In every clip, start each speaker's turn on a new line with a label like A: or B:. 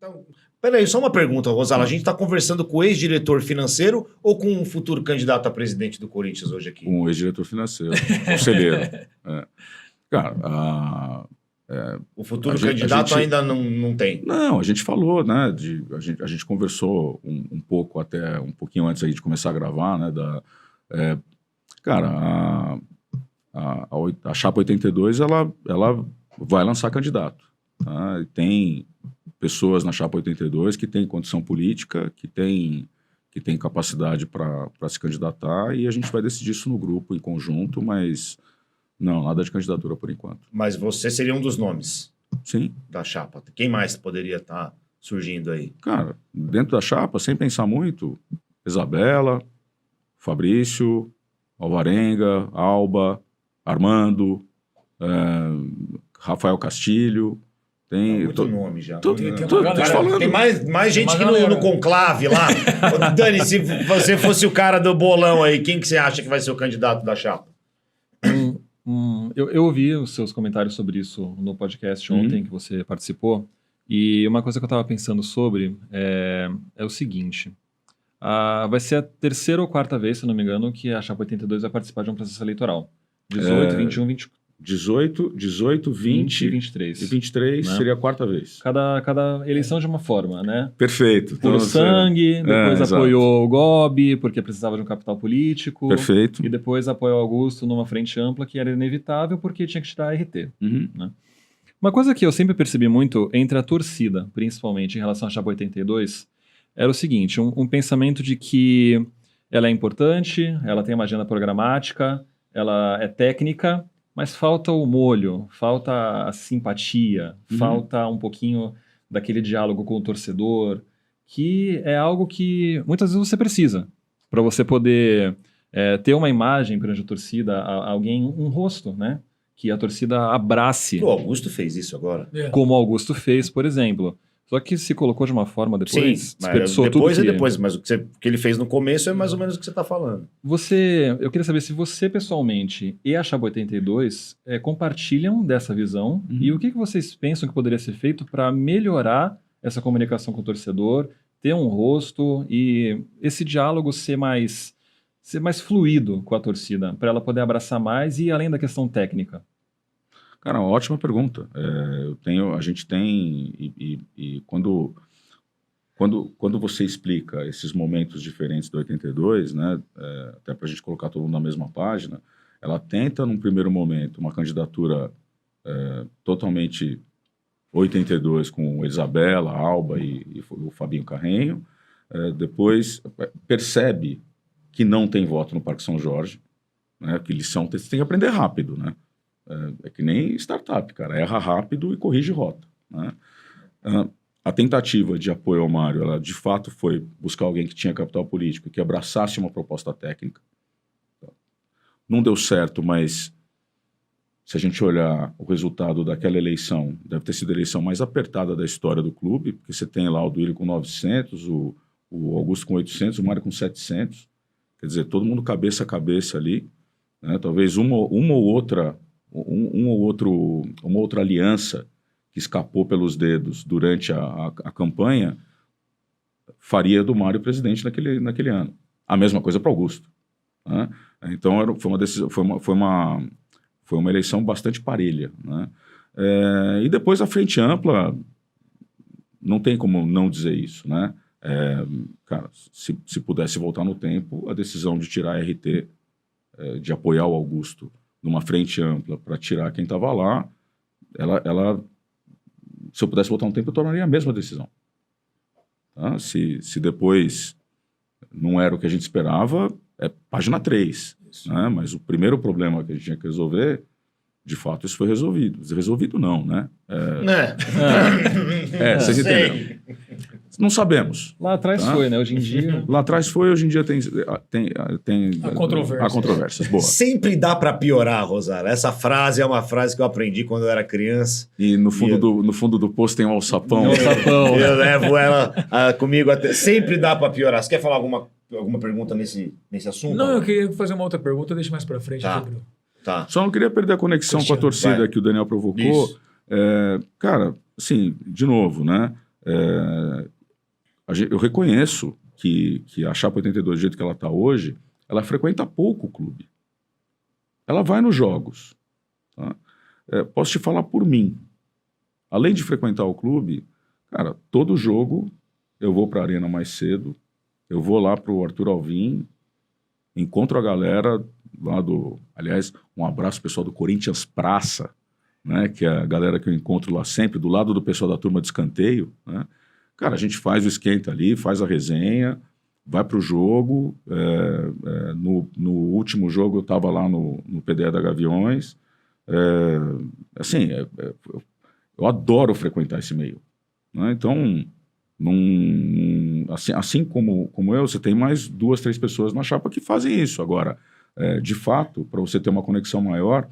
A: Então, peraí, só uma pergunta, Rosala. A gente está conversando com o ex-diretor financeiro ou com um futuro candidato a presidente do Corinthians hoje aqui?
B: Com o ex-diretor financeiro, conselheiro. Cara,
A: o futuro candidato ainda não tem.
B: Não, a gente falou, né? A gente conversou um pouco, até um pouquinho antes aí de começar a gravar, né? Cara, a Chapa 82, ela vai lançar candidato. Tá? E tem pessoas na Chapa 82 que têm condição política, que têm capacidade para se candidatar, e a gente vai decidir isso no grupo, em conjunto, mas não, nada de candidatura por enquanto.
A: Mas você seria um dos nomes?
B: Sim.
A: Da Chapa. Quem mais poderia estar surgindo aí?
B: Cara, dentro da Chapa, sem pensar muito, Isabela, Fabrício, Alvarenga, Alba, Armando, Rafael Castilho. Tem
A: muito nome já.
B: Tem
A: mais gente que no conclave lá. Dani, se você fosse o cara do bolão aí, quem que você acha que vai ser o candidato da Chapa?
C: Eu ouvi os seus comentários sobre isso no podcast ontem que você participou, e uma coisa que eu estava pensando sobre é o seguinte: vai ser a terceira ou quarta vez, se não me engano, que a Chapa 82 vai participar de um processo eleitoral. 18, 21, 24. 18, 20 e 23.
B: E 23 seria a quarta vez.
C: Cada eleição de uma forma, né?
B: Perfeito.
C: Por sangue, depois apoiou o Gobi, porque precisava de um capital político.
B: Perfeito.
C: E depois apoiou o Augusto numa frente ampla, que era inevitável, porque tinha que tirar a RT. Né? Uma coisa que eu sempre percebi muito entre a torcida, principalmente em relação à Chapa 82, era o seguinte, um pensamento de que ela é importante, ela tem uma agenda programática, ela é técnica, mas falta o molho, falta a simpatia, falta um pouquinho daquele diálogo com o torcedor, que é algo que muitas vezes você precisa para você poder ter uma imagem perante a torcida, alguém, um rosto, né? Que a torcida abrace.
A: O Augusto fez isso agora.
C: Como o Augusto fez, por exemplo. Só que se colocou de uma forma depois,
A: sim,
C: desperdiçou
A: depois
C: tudo
A: é depois, mas o que ele fez no começo é mais ou menos o que você está falando.
C: Eu queria saber se você pessoalmente e a Chapa 82 compartilham dessa visão e o que vocês pensam que poderia ser feito para melhorar essa comunicação com o torcedor, ter um rosto e esse diálogo ser mais fluido com a torcida, para ela poder abraçar mais e além da questão técnica.
B: Cara, uma ótima pergunta. A gente tem, e quando você explica esses momentos diferentes do 82, né, até para a gente colocar todo mundo na mesma página, ela tenta, num primeiro momento, uma candidatura totalmente 82, com Isabela, Alba e o Fabinho Carreño, depois percebe que não tem voto no Parque São Jorge, né, que lição tem que aprender rápido, né? É que nem startup, cara. Erra rápido e corrige rota. Né? A tentativa de apoio ao Mário, ela de fato foi buscar alguém que tinha capital político, que abraçasse uma proposta técnica. Não deu certo, mas se a gente olhar o resultado daquela eleição, deve ter sido a eleição mais apertada da história do clube, porque você tem lá o Duílio com 900, o Augusto com 800, o Mário com 700. Quer dizer, todo mundo cabeça a cabeça ali. Né? Talvez uma ou outra aliança que escapou pelos dedos durante a campanha faria do Mário presidente naquele ano. A mesma coisa para Augusto. Né? Então foi uma eleição bastante parelha. Né? E depois a frente ampla, não tem como não dizer isso. Né? Cara, se pudesse voltar no tempo, a decisão de tirar a RT, de apoiar o Augusto numa frente ampla para tirar quem estava lá, se eu pudesse voltar um tempo, eu tornaria a mesma decisão. Tá? Se depois não era o que a gente esperava, é página 3. Né? Mas o primeiro problema que a gente tinha que resolver, de fato, isso foi resolvido. Resolvido não, né? Vocês entenderam. Não sabemos.
C: Lá atrás foi, né? Hoje em dia...
B: Lá atrás foi, hoje em dia tem
D: Há
B: controvérsias. Boa.
A: Sempre dá para piorar, Rosala. Essa frase é uma frase que eu aprendi quando eu era criança.
B: E no fundo do poço tem um alçapão.
A: Eu levo ela comigo até... Sempre dá para piorar. Você quer falar alguma pergunta nesse assunto?
D: Não, eu queria fazer uma outra pergunta, deixa mais para frente.
A: Tá.
B: Só não queria perder a conexão com a torcida que o Daniel provocou. Cara, assim, de novo, né? eu reconheço que a Chapa 82, do jeito que ela está hoje, ela frequenta pouco o clube. Ela vai nos jogos. Tá? Posso te falar por mim. Além de frequentar o clube, cara, todo jogo eu vou para a arena mais cedo, eu vou lá para o Arthur Alvim, encontro a galera lá do... Aliás, um abraço pessoal do Corinthians Praça, né, que é a galera que eu encontro lá sempre, do lado do pessoal da turma de escanteio, né? Cara, a gente faz o esquenta ali, faz a resenha, vai para o jogo. No último jogo eu estava lá no PDE da Gaviões. Assim, eu adoro frequentar esse meio, né? Então, assim como eu, você tem mais 2, 3 pessoas na chapa que fazem isso. Agora, de fato, para você ter uma conexão maior,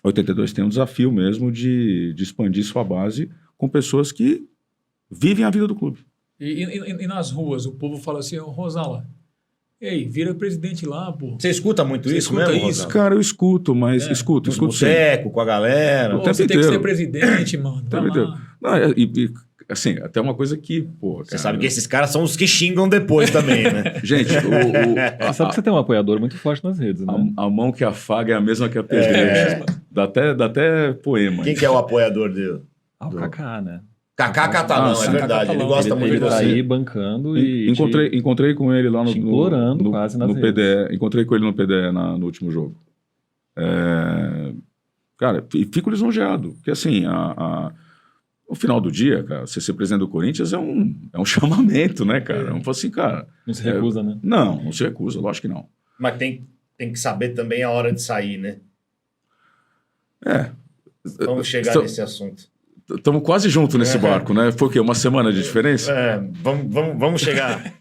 B: a 82 tem um desafio mesmo de expandir sua base com pessoas que vivem a vida do clube.
D: E nas ruas, o povo fala assim, Rosala, ei, vira presidente lá, pô.
A: Você escuta muito
D: Você
A: isso
D: escuta
A: mesmo,
D: isso?
A: Rosala?
B: Cara, eu escuto, mas escuto
A: No boteco, com a galera.
D: Pô, você tem que ser presidente, mano. Vai lá.
B: Não, assim, até uma coisa que, pô...
A: Você sabe que esses caras são os que xingam depois também, né?
B: Gente,
C: Você sabe que você tem um apoiador muito forte nas redes, né?
B: a mão que afaga é a mesma que apedreja. Dá até poema.
A: Quem que é o apoiador dele?
C: O Kaká, né?
A: Kaká Catalão, é verdade. Ele gosta muito de
C: Ele tá
A: você.
C: aí bancando e
B: Encontrei com ele lá
C: te implorando quase nas redes.
B: PDE. Encontrei com ele no PDE no último jogo. Cara, e fico lisonjeado. Porque assim, no final do dia, cara, você ser presidente do Corinthians é um chamamento, né, cara? Assim, cara...
C: Não se recusa, né?
B: Não se recusa, lógico que não.
A: Mas tem que saber também a hora de sair, né? Vamos chegar nesse assunto.
B: Estamos quase juntos nesse barco, né? Foi o quê? Uma semana de diferença?
A: Vamos chegar.